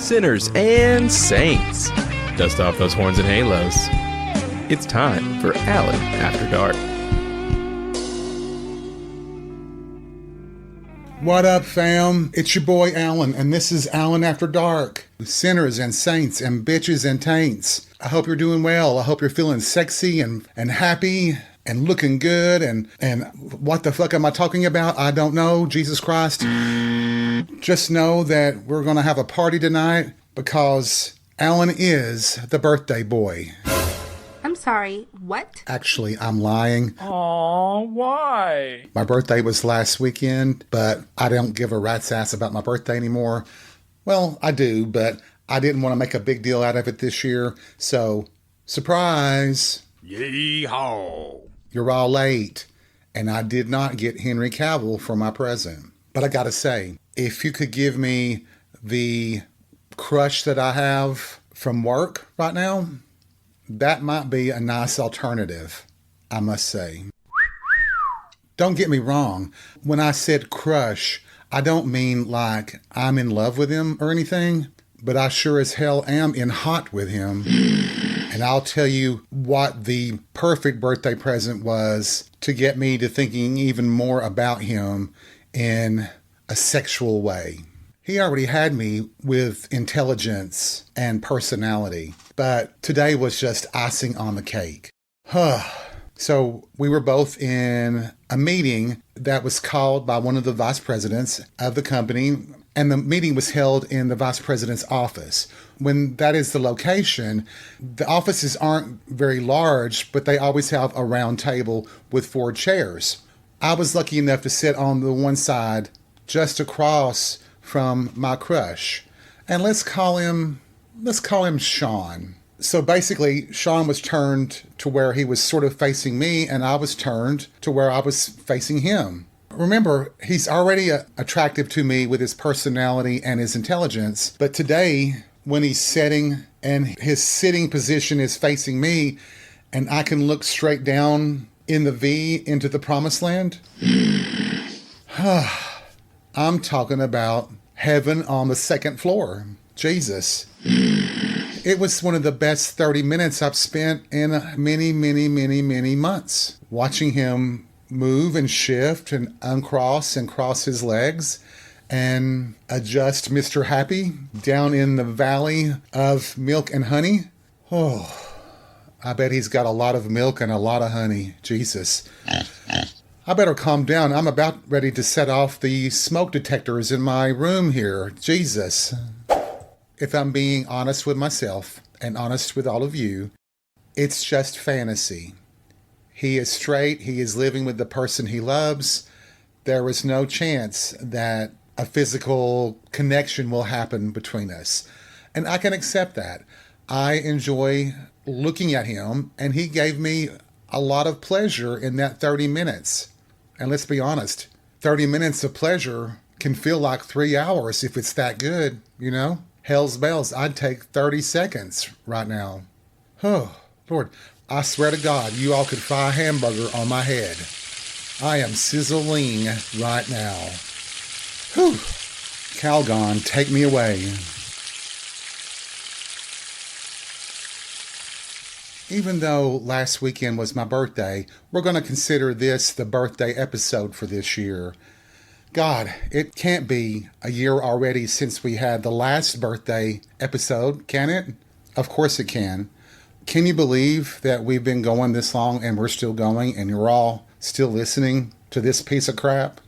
sinners, and saints. Dust off those horns and halos. It's time for Alan After Dark. What up, fam? It's your boy Alan, and this is Alan After Dark. Sinners and saints and bitches and taints. I hope you're doing well. I hope you're feeling sexy and happy and looking good. And what the fuck am I talking about? I don't know. Jesus Christ. Just know that we're going to have a party tonight because Alan is the birthday boy. I'm sorry, what? Actually, I'm lying. Aw, why? My birthday was last weekend, but I don't give a rat's ass about my birthday anymore. Well, I do, but I didn't want to make a big deal out of it this year. So, surprise. Yee-haw. You're all late. And I did not get Henry Cavill for my present. But I gotta say, if you could give me the crush that I have from work right now, that might be a nice alternative, I must say. Don't get me wrong. When I said crush, I don't mean like I'm in love with him or anything, but I sure as hell am in hot with him. And I'll tell you what the perfect birthday present was to get me to thinking even more about him in a sexual way. He already had me with intelligence and personality, but today was just icing on the cake. So we were both in a meeting that was called by one of the vice presidents of the company, and the meeting was held in the vice president's office. When that is the location, the offices aren't very large, but they always have a round table with 4 chairs. I was lucky enough to sit on the one side just across from my crush. And let's call him Sean. So basically, Sean was turned to where he was sort of facing me, and I was turned to where I was facing him. Remember, he's already attractive to me with his personality and his intelligence, but today, when he's sitting and his sitting position is facing me, and I can look straight down in the V into the promised land, I'm talking about heaven on the second floor. Jesus. It was one of the best 30 minutes I've spent in many months. Watching him move and shift and uncross and cross his legs and adjust Mr. Happy down in the valley of milk and honey. Oh, I bet he's got a lot of milk and a lot of honey. Jesus. I better calm down. I'm about ready to set off the smoke detectors in my room here. Jesus. If I'm being honest with myself and honest with all of you, it's just fantasy. He is straight. He is living with the person he loves. There is no chance that a physical connection will happen between us. And I can accept that. I enjoy looking at him, and he gave me a lot of pleasure in that 30 minutes. And let's be honest, 30 minutes of pleasure can feel like 3 hours if it's that good, you know? Hell's bells, I'd take 30 seconds right now. Oh, Lord, I swear to God, you all could fry a hamburger on my head. I am sizzling right now. Whew. Calgon, take me away. Even though last weekend was my birthday, we're going to consider this the birthday episode for this year. God, it can't be a year already since we had the last birthday episode, can it? Of course it can. Can you believe that we've been going this long and we're still going and you're all still listening to this piece of crap?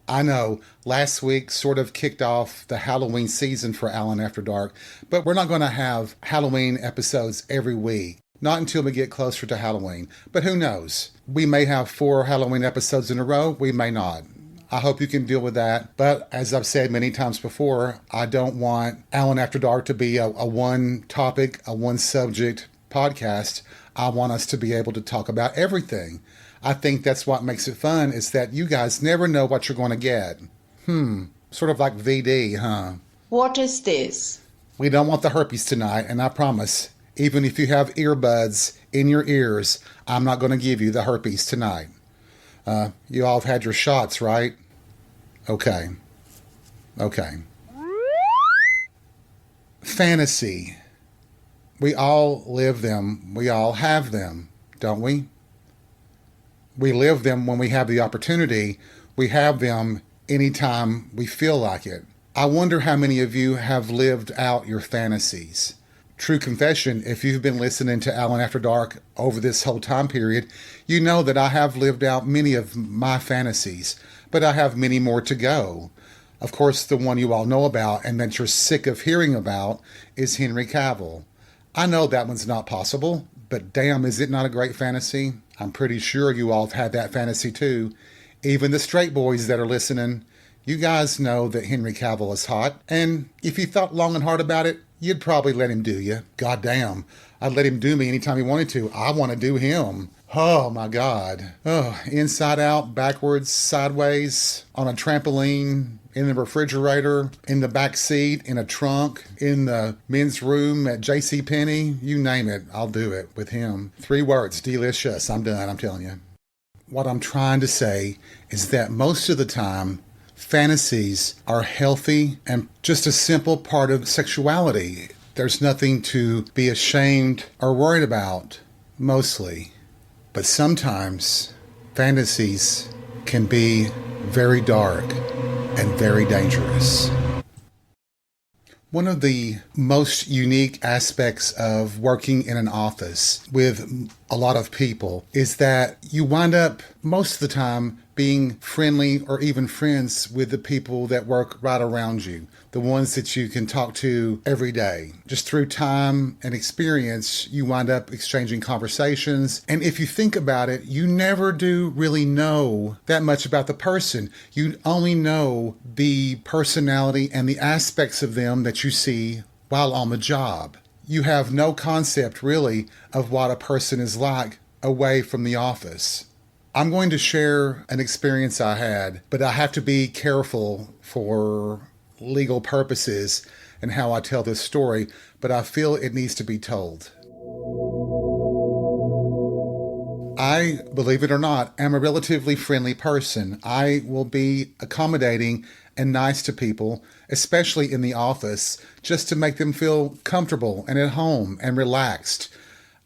I know, last week sort of kicked off the Halloween season for Alan After Dark, but we're not going to have Halloween episodes every week. Not until we get closer to Halloween. But who knows? We may have 4 Halloween episodes in a row. We may not. I hope you can deal with that. But as I've said many times before, I don't want Alan After Dark to be a one topic, a one subject podcast. I want us to be able to talk about everything. I think that's what makes it fun, is that you guys never know what you're going to get. Sort of like VD, huh? What is this? We don't want the herpes tonight, and I promise, even if you have earbuds in your ears, I'm not going to give you the herpes tonight. You all have had your shots, right? Okay. Fantasy. We all live them. We all have them, don't we? We live them when we have the opportunity. We have them anytime we feel like it. I wonder how many of you have lived out your fantasies. True confession, if you've been listening to Alan After Dark over this whole time period, you know that I have lived out many of my fantasies, but I have many more to go. Of course, the one you all know about and that you're sick of hearing about is Henry Cavill. I know that one's not possible, but damn, is it not a great fantasy? I'm pretty sure you all have had that fantasy too. Even the straight boys that are listening, you guys know that Henry Cavill is hot, and if you thought long and hard about it, you'd probably let him do you. God damn, I'd let him do me anytime he wanted to. I want to do him. Oh my God. Oh, inside out, backwards, sideways, on a trampoline, in the refrigerator, in the back seat, in a trunk, in the men's room at JCPenney, you name it, I'll do it with him. 3 words, delicious. I'm done, I'm telling you. What I'm trying to say is that most of the time, fantasies are healthy and just a simple part of sexuality. There's nothing to be ashamed or worried about, mostly. But sometimes fantasies can be very dark and very dangerous. One of the most unique aspects of working in an office with a lot of people is that you wind up most of the time being friendly or even friends with the people that work right around you, the ones that you can talk to every day. Just through time and experience, you wind up exchanging conversations. And if you think about it, you never do really know that much about the person. You only know the personality and the aspects of them that you see while on the job. You have no concept really of what a person is like away from the office. I'm going to share an experience I had, but I have to be careful for legal purposes and how I tell this story, but I feel it needs to be told. I, believe it or not, am a relatively friendly person. I will be accommodating and nice to people, especially in the office, just to make them feel comfortable and at home and relaxed.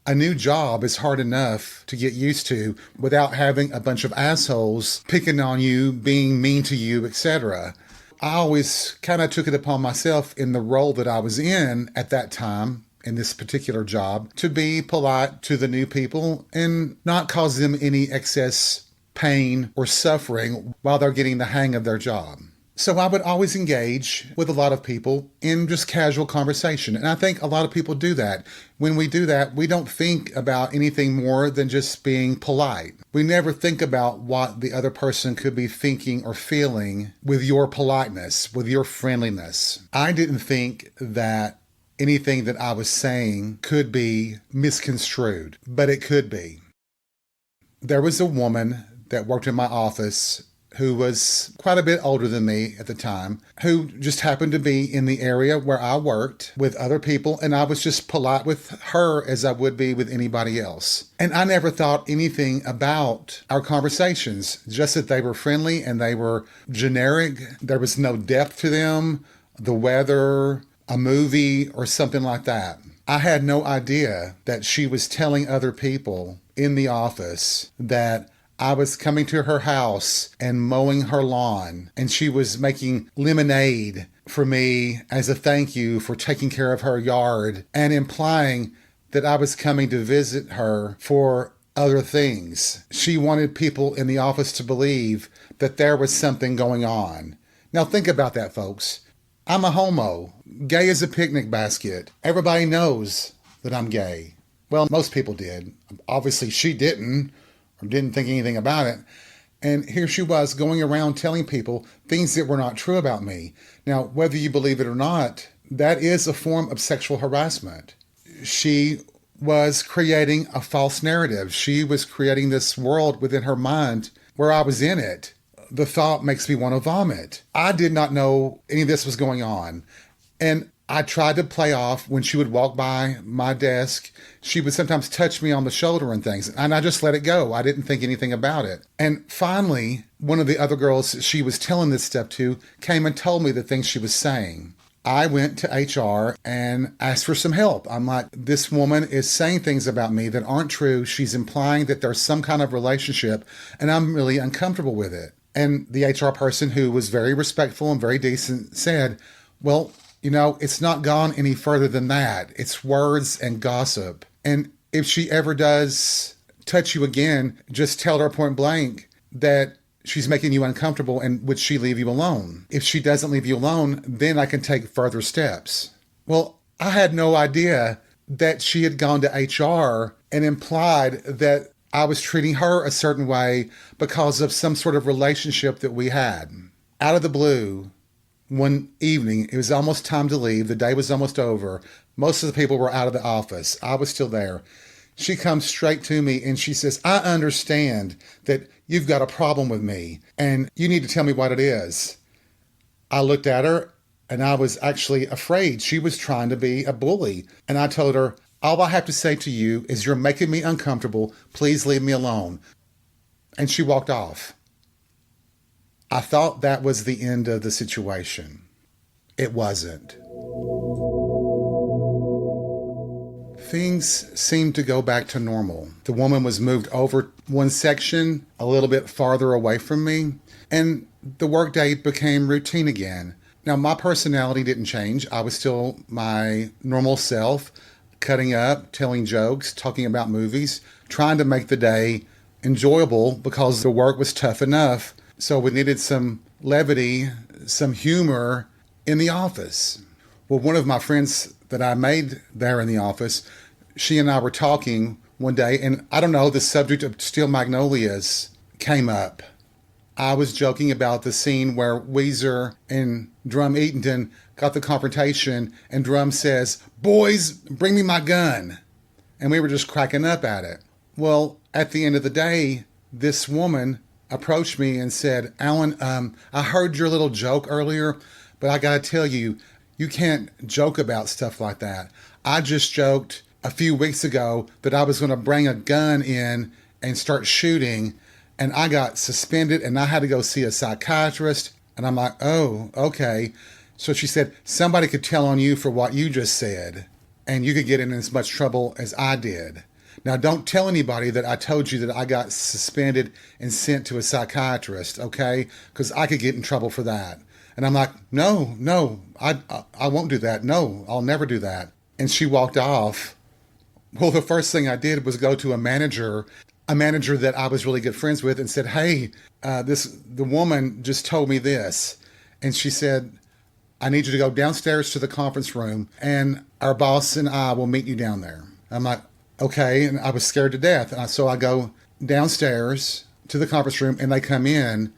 A new job is hard enough to get used to without having a bunch of assholes picking on you, being mean to you, etc. I always kind of took it upon myself in the role that I was in at that time, in this particular job, to be polite to the new people and not cause them any excess pain or suffering while they're getting the hang of their job. So I would always engage with a lot of people in just casual conversation. And I think a lot of people do that. When we do that, we don't think about anything more than just being polite. We never think about what the other person could be thinking or feeling with your politeness, with your friendliness. I didn't think that anything that I was saying could be misconstrued, but it could be. There was a woman that worked in my office who was quite a bit older than me at the time, who just happened to be in the area where I worked with other people, and I was just polite with her as I would be with anybody else. And I never thought anything about our conversations, just that they were friendly and they were generic. There was no depth to them, the weather, a movie, or something like that. I had no idea that she was telling other people in the office that I was coming to her house and mowing her lawn, and she was making lemonade for me as a thank you for taking care of her yard, and implying that I was coming to visit her for other things. She wanted people in the office to believe that there was something going on. Now think about that, folks. I'm a homo, gay as a picnic basket. Everybody knows that I'm gay. Well, most people did. Obviously, she didn't, or didn't think anything about it. And here she was going around telling people things that were not true about me. Now, whether you believe it or not, that is a form of sexual harassment. She was creating a false narrative. She was creating this world within her mind where I was in it. The thought makes me want to vomit. I did not know any of this was going on. And I tried to play off when she would walk by my desk. She would sometimes touch me on the shoulder and things, and I just let it go. I didn't think anything about it. And finally, one of the other girls she was telling this stuff to came and told me the things she was saying. I went to HR and asked for some help. I'm like, this woman is saying things about me that aren't true. She's implying that there's some kind of relationship, and I'm really uncomfortable with it. And the HR person, who was very respectful and very decent, said, well, it's not gone any further than that. It's words and gossip. And if she ever does touch you again, just tell her point blank that she's making you uncomfortable, and would she leave you alone? If she doesn't leave you alone, then I can take further steps. Well, I had no idea that she had gone to HR and implied that I was treating her a certain way because of some sort of relationship that we had. Out of the blue, one evening, it was almost time to leave. The day was almost over. Most of the people were out of the office. I was still there. She comes straight to me and she says, I understand that you've got a problem with me and you need to tell me what it is. I looked at her and I was actually afraid she was trying to be a bully. And I told her, all I have to say to you is you're making me uncomfortable. Please leave me alone. And she walked off. I thought that was the end of the situation. It wasn't. Things seemed to go back to normal. The woman was moved over one section a little bit farther away from me, and the workday became routine again. Now, my personality didn't change. I was still my normal self, cutting up, telling jokes, talking about movies, trying to make the day enjoyable because the work was tough enough. So we needed some levity, some humor in the office. Well, one of my friends that I made there in the office, she and I were talking one day, and I don't know, the subject of Steel Magnolias came up. I was joking about the scene where Weezer and Drum Eatonton got the confrontation, and Drum says, boys, bring me my gun. And we were just cracking up at it. Well, at the end of the day, this woman approached me and said, Alan, I heard your little joke earlier, but I got to tell you, you can't joke about stuff like that. I just joked a few weeks ago that I was going to bring a gun in and start shooting, and I got suspended and I had to go see a psychiatrist. And I'm like, oh, okay. So she said, somebody could tell on you for what you just said, and you could get in as much trouble as I did. Now, don't tell anybody that I told you that I got suspended and sent to a psychiatrist, okay? Because I could get in trouble for that. And I'm like, no, I won't do that. No, I'll never do that. And she walked off. Well, the first thing I did was go to a manager that I was really good friends with, and said, hey, the woman just told me this. And she said, I need you to go downstairs to the conference room, and our boss and I will meet you down there. I'm like, okay. And I was scared to death. So I go downstairs to the conference room, and they come in,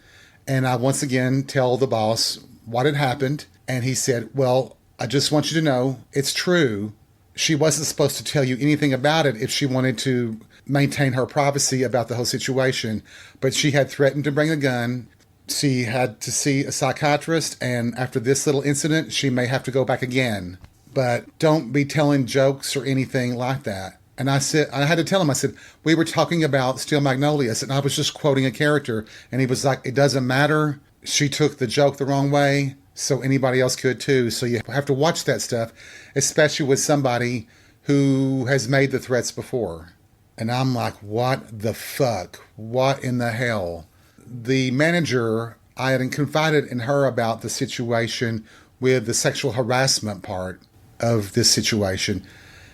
and I once again tell the boss what had happened. And he said, well, I just want you to know it's true. She wasn't supposed to tell you anything about it if she wanted to maintain her privacy about the whole situation. But she had threatened to bring a gun. She had to see a psychiatrist. And after this little incident, she may have to go back again. But don't be telling jokes or anything like that. And I said, I had to tell him, I said, we were talking about Steel Magnolias, and I was just quoting a character. And he was like, it doesn't matter. She took the joke the wrong way, so anybody else could too. So you have to watch that stuff, especially with somebody who has made the threats before. And I'm like, what the fuck? What in the hell? The manager, I had confided in her about the situation with the sexual harassment part of this situation.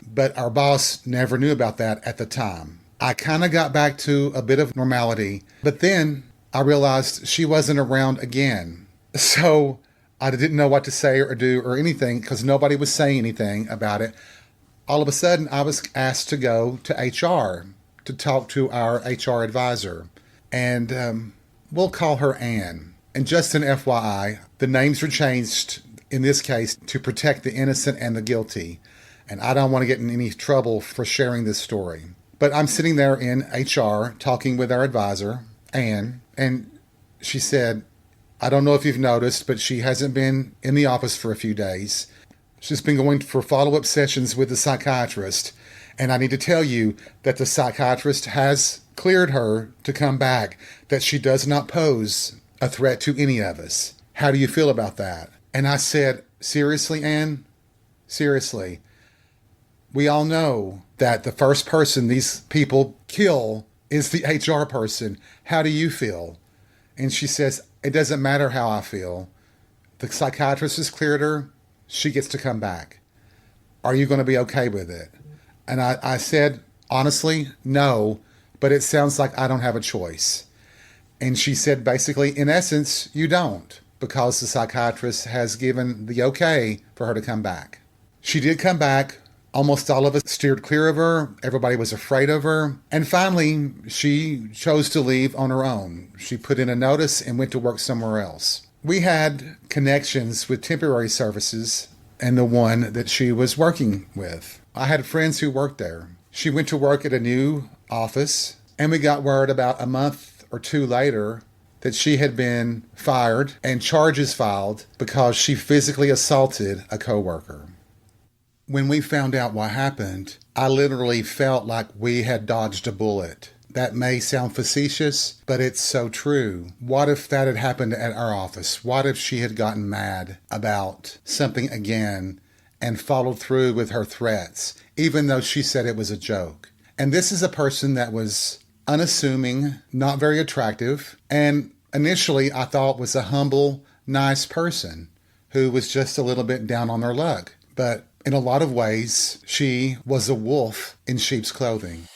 But our boss never knew about that at the time. I kind of got back to a bit of normality, but then I realized she wasn't around again. So I didn't know what to say or do or anything because nobody was saying anything about it. All of a sudden, I was asked to go to HR to talk to our HR advisor. And we'll call her Ann. And just an FYI, the names were changed in this case to protect the innocent and the guilty. And I don't want to get in any trouble for sharing this story. But I'm sitting there in HR talking with our advisor, Ann, and she said, I don't know if you've noticed, but she hasn't been in the office for a few days. She's been going for follow-up sessions with the psychiatrist. And I need to tell you that the psychiatrist has cleared her to come back, that she does not pose a threat to any of us. How do you feel about that? And I said, Seriously, Anne? Seriously. We all know that the first person these people kill is the HR person. How do you feel? And she says, it doesn't matter how I feel. The psychiatrist has cleared her. She gets to come back. Are you going to be okay with it? And I said, honestly, no, but it sounds like I don't have a choice. And she said, basically, in essence, you don't, because the psychiatrist has given the okay for her to come back. She did come back. Almost all of us steered clear of her. Everybody was afraid of her. And finally, she chose to leave on her own. She put in a notice and went to work somewhere else. We had connections with temporary services and the one that she was working with. I had friends who worked there. She went to work at a new office, and we got word about a month or two later that she had been fired and charges filed because she physically assaulted a coworker. When we found out what happened, I literally felt like we had dodged a bullet. That may sound facetious, but it's so true. What if that had happened at our office? What if she had gotten mad about something again and followed through with her threats, even though she said it was a joke? And this is a person that was unassuming, not very attractive, and initially I thought was a humble, nice person who was just a little bit down on their luck. But in a lot of ways, she was a wolf in sheep's clothing.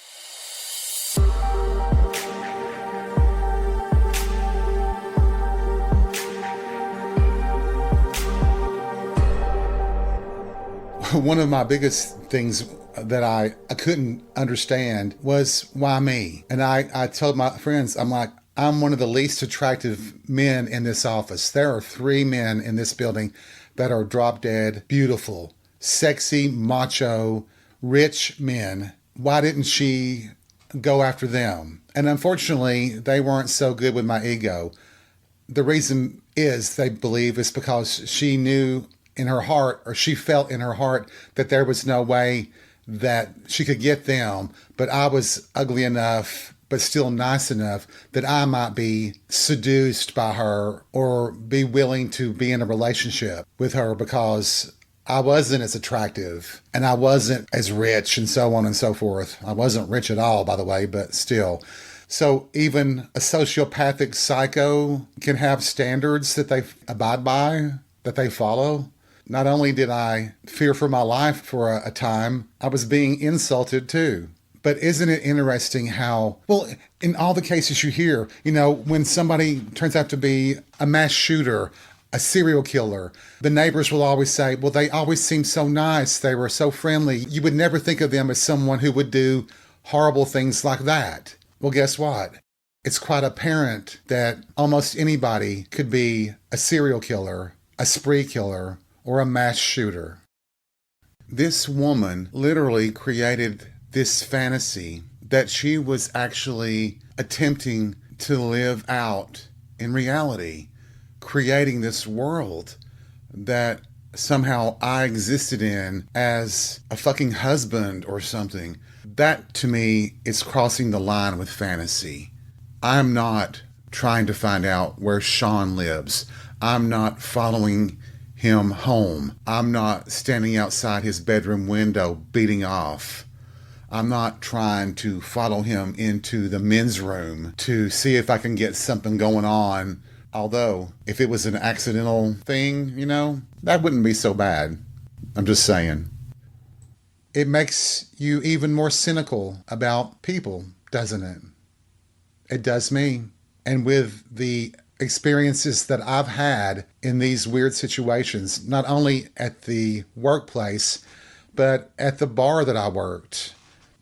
One of my biggest things that I couldn't understand was why me? And I told my friends, I'm like, I'm one of the least attractive men in this office. There are 3 men in this building that are drop dead, beautiful, sexy, macho, rich men. Why didn't she go after them? And unfortunately, they weren't so good with my ego. The reason is, they believe, is because she knew in her heart, or she felt in her heart, that there was no way that she could get them. But I was ugly enough, but still nice enough, that I might be seduced by her or be willing to be in a relationship with her because I wasn't as attractive and I wasn't as rich and so on and so forth. I wasn't rich at all, by the way, but still. So even a sociopathic psycho can have standards that they abide by, that they follow. Not only did I fear for my life for a time, I was being insulted too. But isn't it interesting how, well, in all the cases you hear, when somebody turns out to be a mass shooter, a serial killer, the neighbors will always say, well, they always seemed so nice. They were so friendly. You would never think of them as someone who would do horrible things like that. Well, guess what? It's quite apparent that almost anybody could be a serial killer, a spree killer, or a mass shooter. This woman literally created this fantasy that she was actually attempting to live out in reality, creating this world that somehow I existed in as a fucking husband or something. That to me is crossing the line with fantasy. I'm not trying to find out where Sean lives. I'm not following him home. I'm not standing outside his bedroom window beating off. I'm not trying to follow him into the men's room to see if I can get something going on. Although, if it was an accidental thing, that wouldn't be so bad. I'm just saying. It makes you even more cynical about people, doesn't it? It does me. And with the experiences that I've had in these weird situations, not only at the workplace, but at the bar that I worked,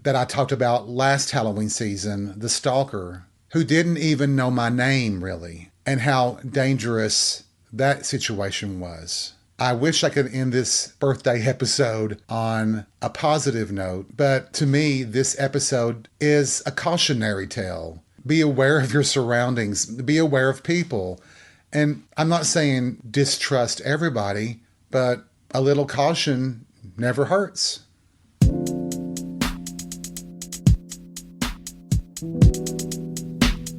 that I talked about last Halloween season, the stalker, who didn't even know my name, really, and how dangerous that situation was. I wish I could end this birthday episode on a positive note, but to me, this episode is a cautionary tale. Be aware of your surroundings. Be aware of people. And I'm not saying distrust everybody, but a little caution never hurts.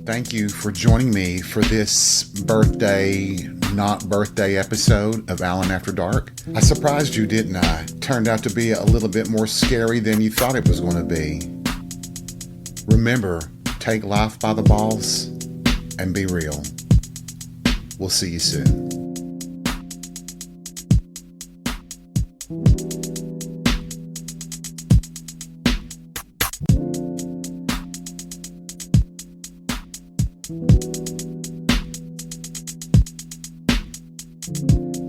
Thank you for joining me for this not birthday episode of Alan After Dark. I surprised you, didn't I? Turned out to be a little bit more scary than you thought it was going to be. Remember, take life by the balls and be real. We'll see you soon. Thank you.